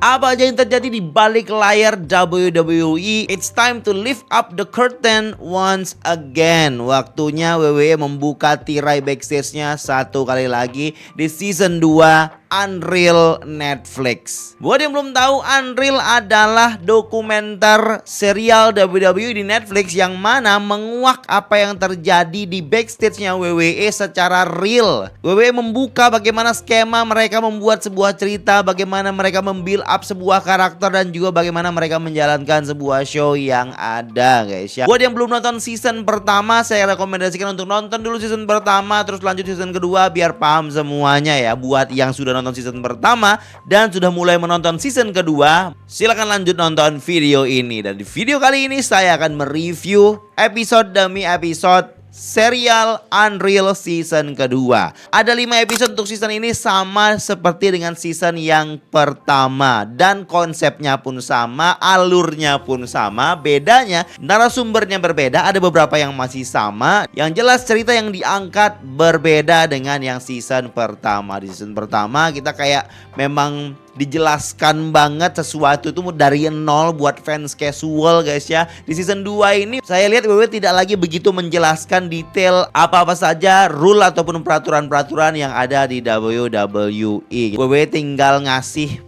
Apa aja yang terjadi di balik layar WWE? It's time to lift up the curtain once again. Waktunya WWE membuka tirai backstage-nya satu kali lagi di season 2 Unreal Netflix. Buat yang belum tahu, Unreal adalah dokumenter serial WWE di Netflix yang mana menguak apa yang terjadi di backstage-nya WWE secara real. WWE membuka bagaimana skema mereka membuat sebuah cerita, bagaimana mereka membuild up sebuah karakter, dan juga bagaimana mereka menjalankan sebuah show yang ada, guys ya. Buat yang belum nonton season pertama, saya rekomendasikan untuk nonton dulu season pertama, terus lanjut season kedua biar paham semuanya ya. Buat yang sudah nonton season pertama dan sudah mulai menonton season kedua, silakan lanjut nonton video ini. Dan di video kali ini saya akan mereview episode demi episode serial Unreal season kedua. Ada 5 episode untuk season ini, sama seperti dengan season yang pertama. Dan konsepnya pun sama, alurnya pun sama. Bedanya narasumbernya berbeda, ada beberapa yang masih sama. Yang jelas cerita yang diangkat berbeda dengan yang season pertama. Di season pertama kita kayak memang dijelaskan banget sesuatu itu dari nol buat fans casual, guys ya. Di season 2 ini saya lihat WWE tidak lagi begitu menjelaskan detail apa-apa saja rule ataupun peraturan-peraturan yang ada di WWE. WWE tinggal ngasih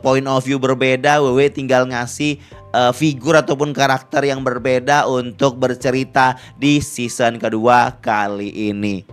point of view berbeda, WWE tinggal ngasih figur ataupun karakter yang berbeda untuk bercerita di season kedua kali ini.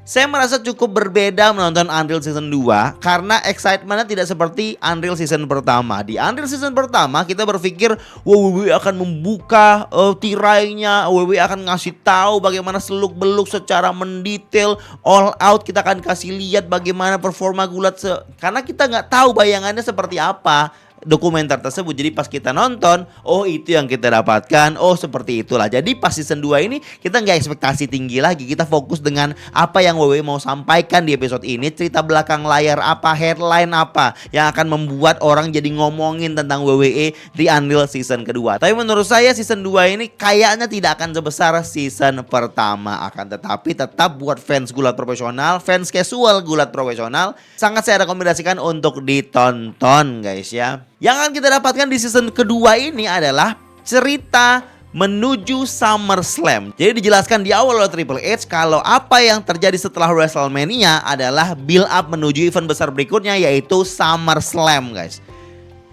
Saya merasa cukup berbeda menonton Unreal season 2 karena excitementnya tidak seperti Unreal season pertama. Di Unreal season pertama kita berpikir WWE akan membuka tirainya, WWE akan ngasih tahu bagaimana seluk-beluk secara mendetail, all out. Kita akan kasih lihat bagaimana performa Gulat karena kita nggak tahu bayangannya seperti apa dokumenter tersebut. Jadi pas kita nonton, oh itu yang kita dapatkan, oh seperti itulah. Jadi pas season 2 ini kita nggak ekspektasi tinggi lagi, kita fokus dengan apa yang WWE mau sampaikan di episode ini. Cerita belakang layar apa, headline apa yang akan membuat orang jadi ngomongin tentang WWE di Unreal season kedua. Tapi menurut saya season 2 ini kayaknya tidak akan sebesar season pertama. Akan tetapi tetap buat fans gulat profesional, fans casual gulat profesional, sangat saya rekomendasikan untuk ditonton, guys ya. Yang akan kita dapatkan di season kedua ini adalah cerita menuju SummerSlam. Jadi dijelaskan di awal oleh Triple H kalau apa yang terjadi setelah WrestleMania adalah build up menuju event besar berikutnya, yaitu SummerSlam, guys.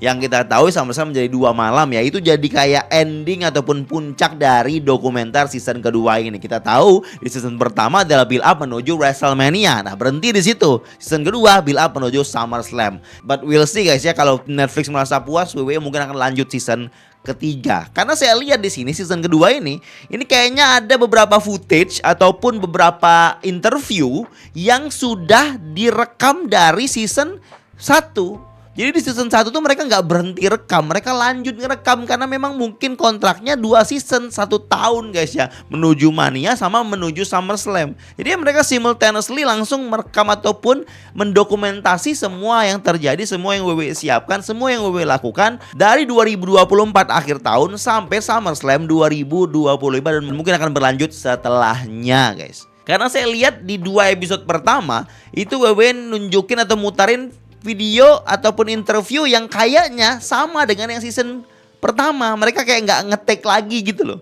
Yang kita tahu SummerSlam menjadi 2 malam ya. Itu jadi kayak ending ataupun puncak dari dokumenter season kedua ini. Kita tahu di season pertama adalah build up menuju WrestleMania. Nah, berhenti di situ. Season kedua build up menuju SummerSlam. But we'll see, guys ya, kalau Netflix merasa puas, WWE mungkin akan lanjut season ketiga. Karena saya lihat di sini season kedua ini kayaknya ada beberapa footage ataupun beberapa interview yang sudah direkam dari season 1. Jadi di season 1 tuh mereka nggak berhenti rekam, mereka lanjut ngerekam karena memang mungkin kontraknya 2 season, 1 tahun, guys ya, menuju Mania sama menuju SummerSlam. Jadi mereka simultaneously langsung merekam ataupun mendokumentasi semua yang terjadi, semua yang WWE siapkan, semua yang WWE lakukan dari 2024 akhir tahun sampai SummerSlam 2025 dan mungkin akan berlanjut setelahnya, guys. Karena saya lihat di 2 episode pertama itu WWE nunjukin atau mutarin video ataupun interview yang kayaknya sama dengan yang season pertama. Mereka kayak nggak ngetek lagi gitu loh.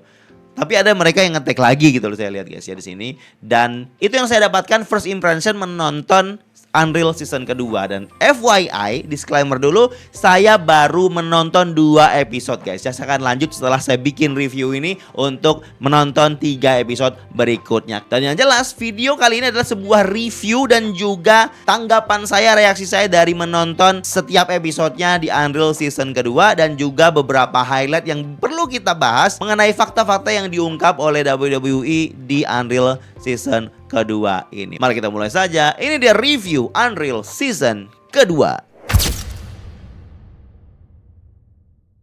Tapi ada mereka yang ngetek lagi gitu loh, saya lihat, guys ya, di sini. Dan itu yang saya dapatkan first impression menonton Unreal season kedua. Dan FYI, disclaimer dulu, saya baru menonton 2 episode, guys. Saya akan lanjut setelah saya bikin review ini untuk menonton 3 episode berikutnya. Dan yang jelas, video kali ini adalah sebuah review dan juga tanggapan saya, reaksi saya dari menonton setiap episodenya di Unreal season kedua, dan juga beberapa highlight yang perlu kita bahas mengenai fakta-fakta yang diungkap oleh WWE di Unreal season kedua ini. Mari kita mulai saja. Ini dia review Unreal season kedua.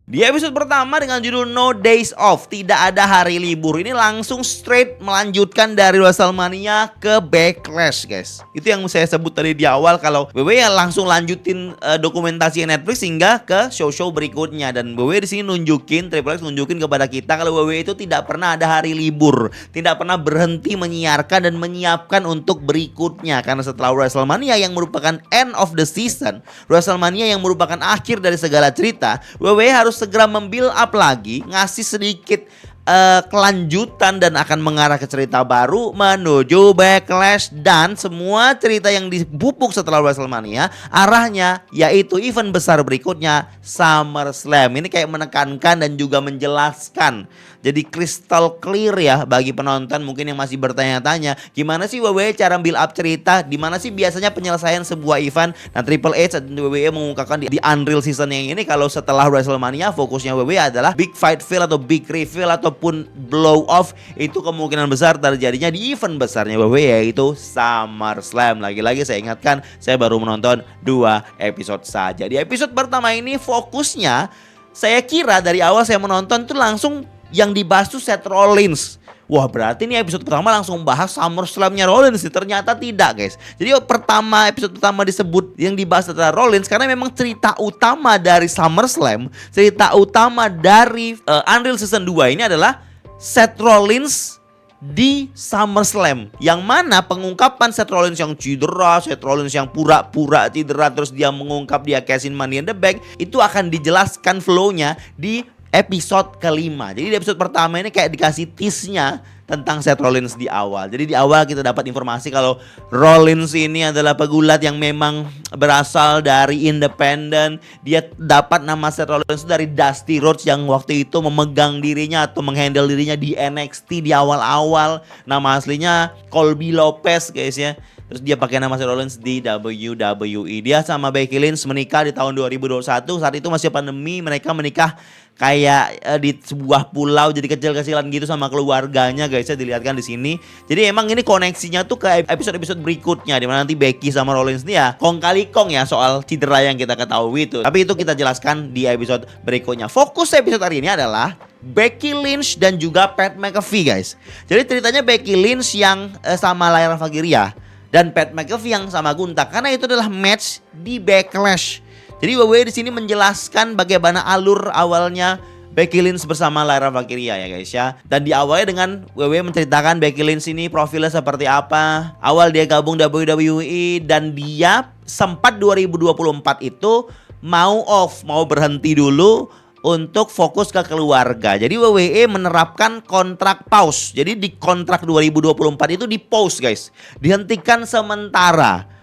Di episode pertama dengan judul No Days Off, tidak ada hari libur, ini langsung straight melanjutkan dari WrestleMania ke Backlash, guys. Itu yang saya sebut tadi di awal, kalau WWE langsung lanjutin dokumentasi Netflix hingga ke show-show berikutnya. Dan WWE di sini nunjukin, Triple X nunjukin kepada kita kalau WWE itu tidak pernah ada hari libur, tidak pernah berhenti menyiarkan dan menyiapkan untuk berikutnya. Karena setelah WrestleMania yang merupakan end of the season, WrestleMania yang merupakan akhir dari segala cerita, WWE harus segera membuild up lagi, ngasih sedikit kelanjutan dan akan mengarah ke cerita baru menuju Backlash. Dan semua cerita yang dipupuk setelah WrestleMania arahnya yaitu event besar berikutnya, SummerSlam. Ini kayak menekankan dan juga menjelaskan, jadi crystal clear ya bagi penonton mungkin yang masih bertanya-tanya, gimana sih WWE cara build up cerita, dimana sih biasanya penyelesaian sebuah event. Nah, Triple H dan WWE mengungkapkan di Unreal Season yang ini kalau setelah WrestleMania fokusnya WWE adalah big fight feel atau big reveal ataupun blow off, itu kemungkinan besar terjadinya di event besarnya WWE yaitu SummerSlam. Lagi-lagi saya ingatkan, saya baru menonton 2 episode saja. Di episode pertama ini fokusnya, saya kira dari awal saya menonton tuh langsung yang dibahas tuh Seth Rollins. Wah, berarti nih episode pertama langsung bahas SummerSlam-nya Rollins. Ternyata tidak, guys. Jadi episode pertama disebut yang dibahas adalah Rollins karena memang cerita utama dari SummerSlam, cerita utama dari Unreal Season 2 ini adalah Seth Rollins di SummerSlam, yang mana pengungkapan Seth Rollins yang cedera, Seth Rollins yang pura-pura cedera terus dia mengungkap dia cash in Money in the Bank, itu akan dijelaskan flow-nya di episode kelima. Jadi di episode pertama ini kayak dikasih tease-nya tentang Seth Rollins di awal. Jadi di awal kita dapat informasi kalau Rollins ini adalah pegulat yang memang berasal dari independen. Dia dapat nama Seth Rollins dari Dusty Rhodes yang waktu itu memegang dirinya atau menghandle dirinya di NXT di awal-awal. Nama aslinya Colby Lopez, guys ya. Terus dia pakai nama Seth Rollins di WWE. Dia sama Becky Lynch menikah di tahun 2021. Saat itu masih pandemi, mereka menikah kayak di sebuah pulau, jadi kecil-kecilan gitu sama keluarganya, guys ya, dilihatkan di sini. Jadi emang ini koneksinya tuh ke episode-episode berikutnya, di mana nanti Becky sama Rollins nih ya kong kali kong ya soal cedera yang kita ketahui itu. Tapi itu kita jelaskan di episode berikutnya. Fokus episode hari ini adalah Becky Lynch dan juga Pat McAfee, guys. Jadi ceritanya Becky Lynch yang sama Lyra Valkyria dan Pat McAfee yang sama Gunta, karena itu adalah match di Backlash. Jadi WWE di sini menjelaskan bagaimana alur awalnya Becky Lynch bersama Lyra Valkyria ya, guys ya. Dan diawali dengan WWE menceritakan Becky Lynch ini profilnya seperti apa. Awal dia gabung WWE dan dia sempat 2024 itu mau berhenti dulu untuk fokus ke keluarga. Jadi WWE menerapkan kontrak pause. Jadi di kontrak 2024 itu di pause, guys. Dihentikan sementara.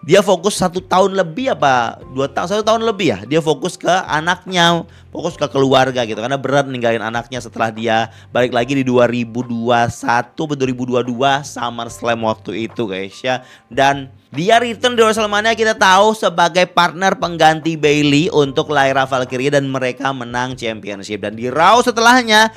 Dia fokus 1 tahun lebih apa 2 tahun, 1 tahun lebih ya. Dia fokus ke anaknya, fokus ke keluarga gitu. Karena berat ninggalin anaknya setelah dia balik lagi di 2021 atau 2022 SummerSlam waktu itu, guys ya. Dan dia return di WrestleMania kita tahu sebagai partner pengganti Bayley untuk Lyra Valkyria dan mereka menang championship. Dan di Raw setelahnya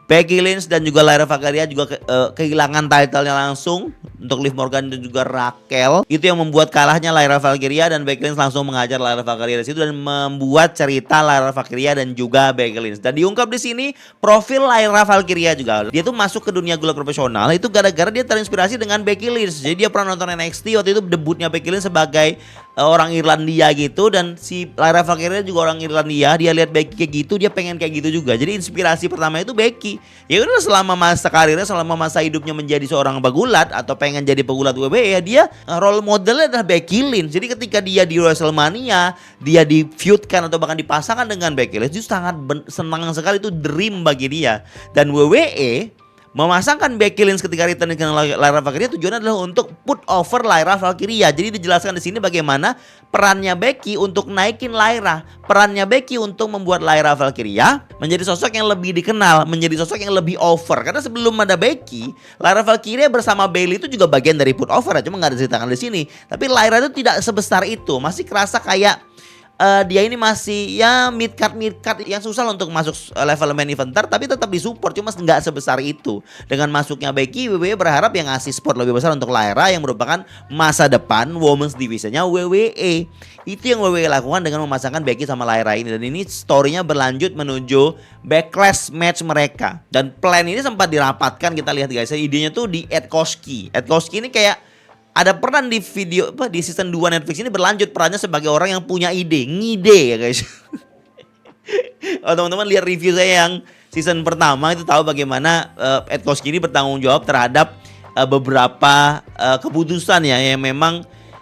Becky Lynch dan juga Lyra Valkyria juga kehilangan title-nya langsung untuk Liv Morgan dan juga Raquel. Itu yang membuat kalahnya Lyra Valkyria dan Becky Lynch langsung mengajar Lyra Valkyria di situ dan membuat cerita Lyra Valkyria dan juga Becky Lynch. Dan diungkap di sini profil Lyra Valkyria juga. Dia tuh masuk ke dunia gulat profesional itu gara-gara dia terinspirasi dengan Becky Lynch. Jadi dia pernah nonton NXT waktu itu, debutnya Becky Lynch sebagai orang Irlandia gitu, dan si Lyra Valkyria juga orang Irlandia. Dia lihat Becky kayak gitu, dia pengen kayak gitu juga. Jadi inspirasi pertama itu Becky. Ya udah, selama masa karirnya, selama masa hidupnya menjadi seorang pegulat atau pengen jadi pegulat WWE, ya dia role modelnya adalah Becky Lynch. Jadi ketika dia di WrestleMania, dia di feudkan atau bahkan dipasangkan dengan Becky Lynch, itu sangat senang sekali, itu dream bagi dia. Dan WWE memasangkan Becky Lynch ketika return dengan Lyra Valkyria tujuannya adalah untuk put over Lyra Valkyria. Jadi dijelaskan di sini bagaimana perannya Becky untuk naikin Lyra, perannya Becky untuk membuat Lyra Valkyria menjadi sosok yang lebih dikenal, menjadi sosok yang lebih over. Karena sebelum ada Becky, Lyra Valkyria bersama Bayley itu juga bagian dari put over, cuma nggak diceritakan di sini. Tapi Lyra itu tidak sebesar itu, masih kerasa kayak dia ini masih ya mid card yang susah untuk masuk level main eventer, tapi tetap disupport, cuma nggak sebesar itu. Dengan masuknya Becky, WWE berharap yang ngasih support lebih besar untuk Lyra yang merupakan masa depan Women's Divisionnya WWE. Itu yang WWE lakukan dengan memasangkan Becky sama Lyra ini, dan ini storynya berlanjut menuju Backlash match mereka. Dan plan ini sempat dirapatkan, kita lihat guys, idenya tuh di Ed Koski. Ed Koski ini kayak ada peran di video di season 2 Netflix ini, berlanjut perannya sebagai orang yang punya ngide ya guys. Oh, teman-teman lihat review saya yang season pertama itu tahu bagaimana Ed Koski ini bertanggung jawab terhadap beberapa keputusan ya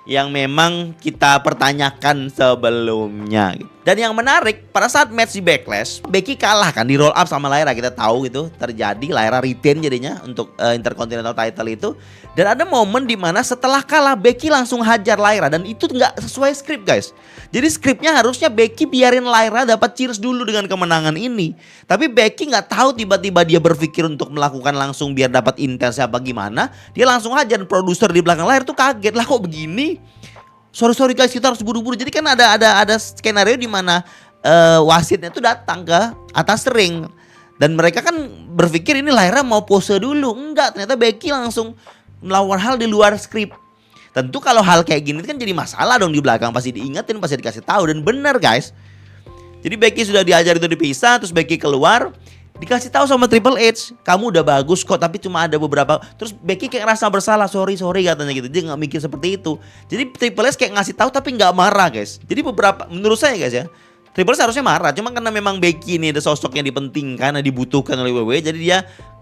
yang memang kita pertanyakan sebelumnya gitu. Dan yang menarik, pada saat match di Backlash, Becky kalah kan di roll up sama Lyra, kita tahu itu terjadi. Lyra retain jadinya untuk Intercontinental title itu. Dan ada momen dimana setelah kalah Becky langsung hajar Lyra, dan itu nggak sesuai skrip guys. Jadi skripnya harusnya Becky biarin Lyra dapat cheers dulu dengan kemenangan ini. Tapi Becky nggak tahu, tiba-tiba dia berpikir untuk melakukan langsung biar dapat intens apa gimana. Dia langsung hajar, produser di belakang layar tuh kaget, lah kok begini. Sorry guys, kita harus buru-buru. Jadi kan ada skenario di mana wasitnya tuh datang ke atas ring, dan mereka kan berpikir ini Lyra mau pose dulu. Enggak, ternyata Becky langsung melakukan hal di luar skrip. Tentu kalau hal kayak gini kan jadi masalah dong di belakang, pasti diingetin, pasti dikasih tahu, dan bener guys. Jadi Becky sudah diajar itu dipisah, terus Becky keluar, dikasih tahu sama Triple H, kamu udah bagus kok, tapi cuma ada beberapa. Terus Becky kayak ngerasa bersalah, sorry katanya gitu. Dia nggak mikir seperti itu. Jadi Triple H kayak ngasih tahu tapi nggak marah guys. Jadi beberapa, menurut saya guys ya, Triple H harusnya marah. Cuma karena memang Becky ini ada sosok yang dipentingkan, yang dibutuhkan oleh WWE, jadi dia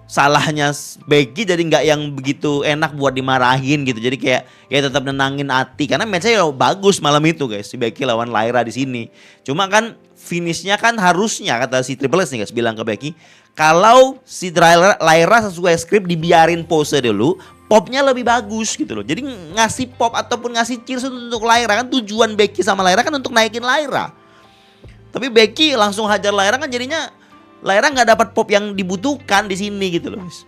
salahnya Becky jadi nggak yang begitu enak buat dimarahin gitu. Jadi kayak ya tetap nenangin hati, karena matchnya bagus malam itu guys, si Becky lawan Lyra di sini. Cuma kan finishnya kan harusnya, kata si Triple H nih guys, bilang ke Becky, kalau si Lyra sesuai skrip dibiarin pose dulu, popnya lebih bagus gitu loh. Jadi ngasih pop ataupun ngasih cheers untuk Lyra, kan tujuan Becky sama Lyra kan untuk naikin Lyra. Tapi Becky langsung hajar Lyra, kan jadinya Lyra nggak dapat pop yang dibutuhkan di sini gitu loh guys.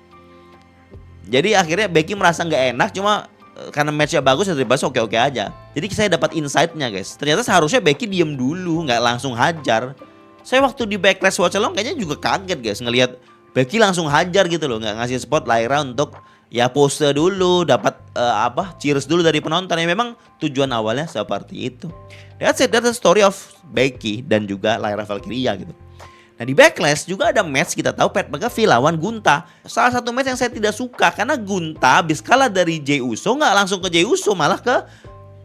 Jadi akhirnya Becky merasa nggak enak, cuma karena matchnya bagus ya Triple H oke aja. Jadi saya dapat insight-nya guys. Ternyata seharusnya Becky diem dulu, nggak langsung hajar. Saya waktu di Backlash Watch Along kayaknya juga kaget guys ngelihat Becky langsung hajar gitu loh, nggak ngasih spot Lyra untuk ya pose dulu, dapat cheers dulu dari penonton. Yang memang tujuan awalnya seperti itu. That's it, that's the story of Becky dan juga Lyra Valkyria gitu. Nah di Backlash juga ada match, kita tahu Pat McAfee lawan Gunta. Salah satu match yang saya tidak suka karena Gunta habis kalah dari Jey Uso nggak langsung ke Jey Uso, malah ke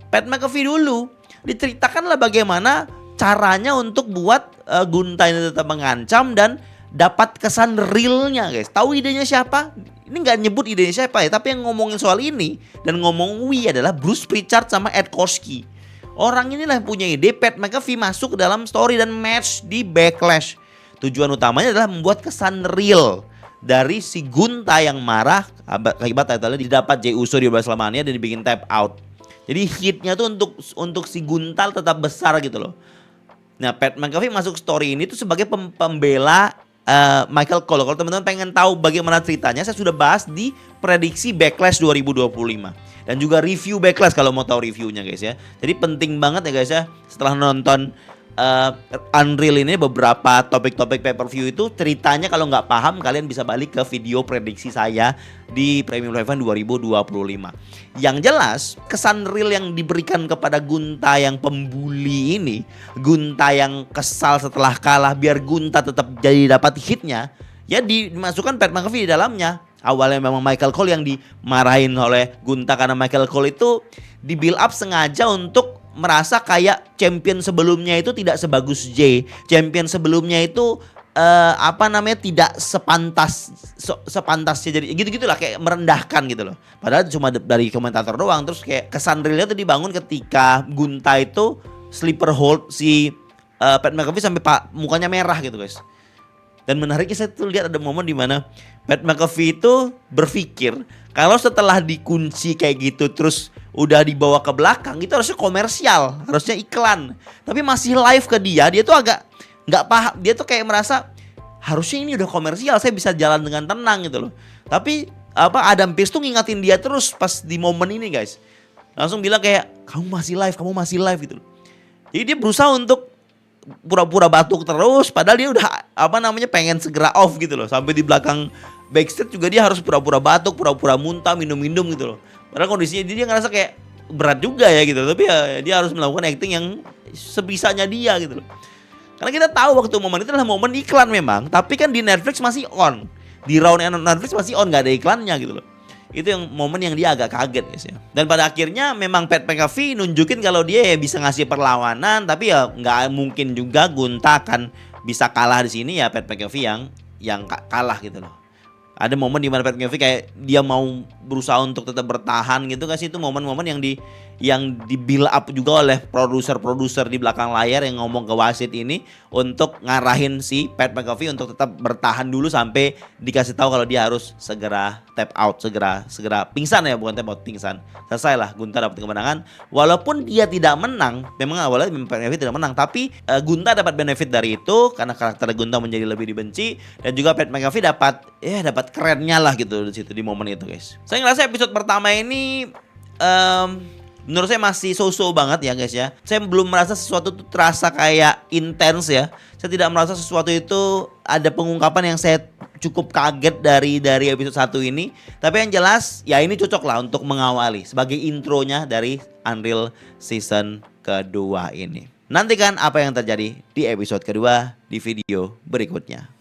Pat McAfee dulu. Diceritakanlah bagaimana caranya untuk buat Gunta ini tetap mengancam dan dapat kesan realnya guys. Tahu idenya siapa? Ini nggak nyebut idenya siapa ya, tapi yang ngomongin soal ini dan ngomong adalah Bruce Prichard sama Ed Koski. Orang inilah yang punya ide Pat McAfee masuk ke dalam story dan match di Backlash. Tujuan utamanya adalah membuat kesan real dari si Gunta yang marah akibat title-nya didapat Jey Uso di WrestleMania dan dibikin tap out. Jadi hitnya tuh untuk si Gunta tetap besar gitu loh. Nah Pat McAfee masuk story ini tuh sebagai pembela Michael Cole. Kalau teman-teman pengen tahu bagaimana ceritanya, saya sudah bahas di prediksi Backlash 2025 dan juga review Backlash kalau mau tahu reviewnya guys ya. Jadi penting banget ya guys ya, setelah nonton Unreal ini beberapa topik-topik pay-per-view itu ceritanya kalau nggak paham kalian bisa balik ke video prediksi saya di Premium Live Event 2025. Yang jelas kesan real yang diberikan kepada Gunta yang pembuli ini, Gunta yang kesal setelah kalah biar Gunta tetap jadi dapat hitnya, ya dimasukkan Pat McAfee di dalamnya. Awalnya memang Michael Cole yang dimarahin oleh Gunta karena Michael Cole itu di build up sengaja untuk merasa kayak champion sebelumnya itu tidak sebagus Jey. Champion sebelumnya itu tidak sepantasnya, jadi gitu-gitulah, kayak merendahkan gitu loh. Padahal cuma dari komentator doang. Terus kayak kesan realnya tuh dibangun ketika Gunta itu sleeper hold si Pat McAfee sampai mukanya merah gitu guys. Dan menariknya saya tuh lihat ada momen di mana Pat McAfee itu berpikir kalau setelah dikunci kayak gitu terus udah dibawa ke belakang, itu harusnya komersial, harusnya iklan. Tapi masih live ke dia tuh agak nggak paham. Dia tuh kayak merasa harusnya ini udah komersial, saya bisa jalan dengan tenang gitu loh. Tapi Adam Pearce tuh ngingatin dia terus pas di momen ini guys. Langsung bilang kayak kamu masih live gitu loh. Jadi dia berusaha untuk pura-pura batuk terus, padahal dia udah pengen segera off gitu loh. Sampai di belakang backstage juga dia harus pura-pura batuk, pura-pura muntah, minum-minum gitu loh. Padahal kondisinya dia ngerasa kayak berat juga ya gitu, tapi ya dia harus melakukan acting yang sebisanya dia gitu loh. Karena kita tahu waktu momen itu adalah momen iklan memang, tapi kan di Netflix masih on. Di round Netflix masih on, nggak ada iklannya gitu loh. Itu yang momen yang dia agak kaget guys ya. Dan pada akhirnya memang Pat McAfee nunjukin kalau dia ya bisa ngasih perlawanan, tapi ya nggak mungkin juga Gunta akan bisa kalah di sini ya. Pat McAfee yang kalah gitu loh. Ada momen di mana Pat McAfee kayak dia mau berusaha untuk tetap bertahan gitu kan sih. Itu momen-momen yang di build up juga oleh produser-produser di belakang layar yang ngomong ke wasit ini untuk ngarahin si Pat McAfee untuk tetap bertahan dulu sampai dikasih tahu kalau dia harus segera tap out, segera pingsan ya, bukan tap out, pingsan. Selesai lah, Gunta dapat kemenangan. Walaupun dia tidak menang, memang awalnya Pat McAfee tidak menang, tapi Gunta dapat benefit dari itu karena karakter Gunta menjadi lebih dibenci, dan juga Pat McAfee dapat kerennya lah gitu di situ di momen itu guys. Saya ngerasa episode pertama ini menurut saya masih so-so banget ya guys ya. Saya belum merasa sesuatu itu terasa kayak intens ya. Saya tidak merasa sesuatu itu ada pengungkapan yang saya cukup kaget dari episode 1 ini. Tapi yang jelas ya ini cocok lah untuk mengawali sebagai intronya dari Unreal season kedua ini. Nantikan apa yang terjadi di episode kedua di video berikutnya.